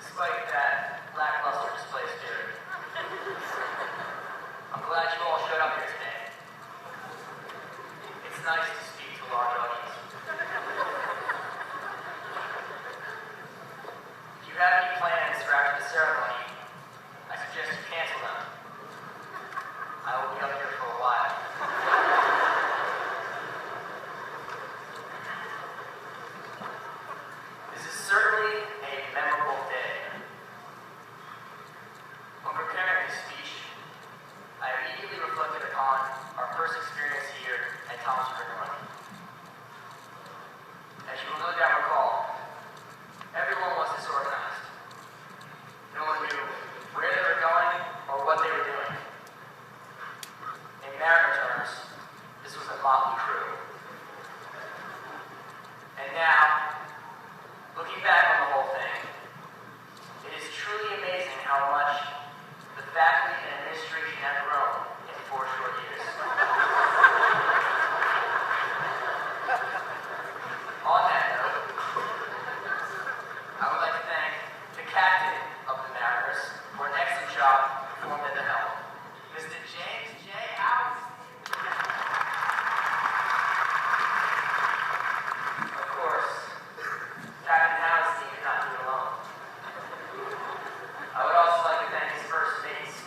Despite that lackluster display spirit, I'm glad you all showed up here today. It's nice to speak to a large audience. If you have any plans for after the ceremony, I suggest you cancel them. I will be up here for a while. This is certainly a memorable day. When preparing this speech, I immediately reflected upon our first experience here at Thomas River. As you will no doubt recall, everyone was disorganized. No one knew where they were going or what they were doing. In Mariner terms, this was a motley crew. And now, looking back on the whole thing, it is truly amazing how much the faculty and administration have grown in 4 short years. On that note, I would like to thank the captain of the Mariners for an excellent job performed at the helm, Mr. James J. House. Of course, Captain House did not do it alone. I would also like to thank his first mates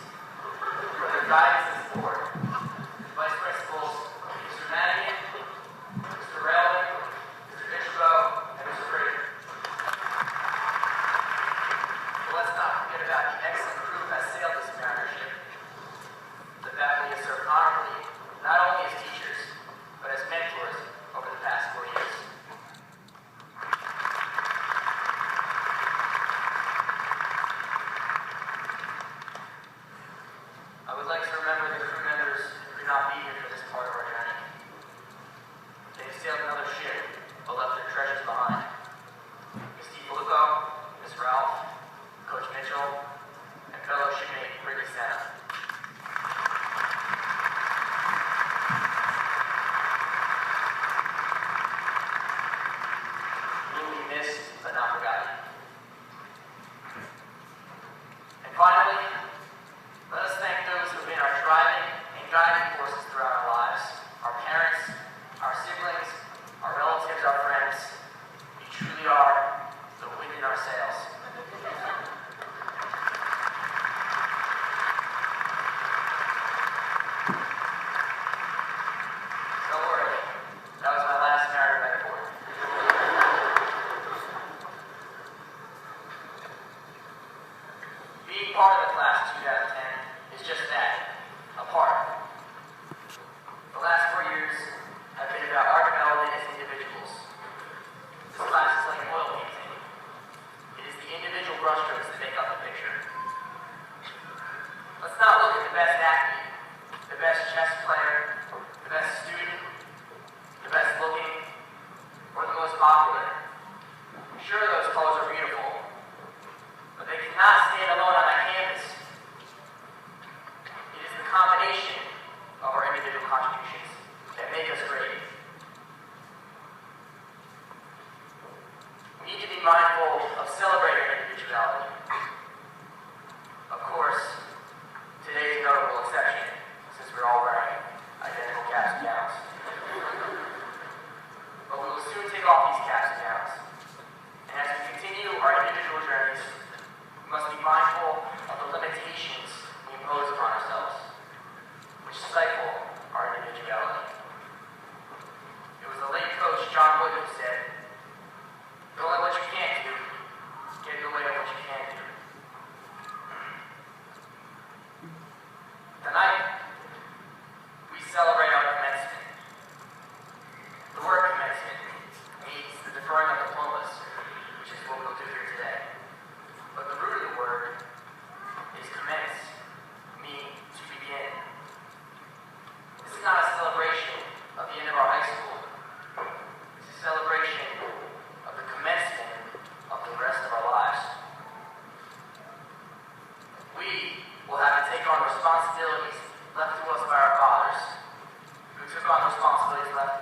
for their guidance and support. Vice Principals, Mr. Madigan, Mr. Relvin, Mr. Bishop, and Mr. Fraser. But let's not forget about the excellent crew that sailed this Mariner ship. The faculty has served honorably, not only as teachers, but as mentors over the past 4 years. I would like to remember the crew members who could not be here for this part of our journey. They have sailed another ship, but left their treasures behind. Ms. DeFilippo, Ms. Ralph, Coach Mitchell, and fellow shipmate Brittany Santa. You will be missed, but not forgotten. And finally, let us thank those who have been our driving and guiding forces throughout our lives. Our parents, our siblings, our relatives, our friends. You truly are the wind in our sails. Don't worry, that was my last Mariner metaphor. Being part of the class of 2010 is just that, a part. The last 4 years have been about our development as individuals. This class is like an oil painting. It is the individual brushstrokes that make up the picture. Let's not look at the best athlete, the best chess player, the best student, the best looking, or the most popular. Sure, those colors are beautiful, but they cannot stand alone on that canvas. It is the combination of our individual contributions that make us great. We need to be mindful of celebrating our individuality. Of course, today is a notable exception, since we're all wearing identical caps and gowns. But we will soon take off these caps and gowns. And as we continue our individual journeys, we must be mindful of the limitations we impose upon ourselves, which stifle our individuality. It was the late coach John Wood who said, "Don't let what you can't do get in the way of what you can do." Tonight, we celebrate our commencement. The word commencement means the deferring of diplomas, which is what we'll do here today. But the root of the word is commence, meaning to begin. This is not a celebration of the end of our high school. It's a celebration of the commencement of the rest of our lives. We will have to take on responsibilities left to us by our fathers, took on the responsibilities left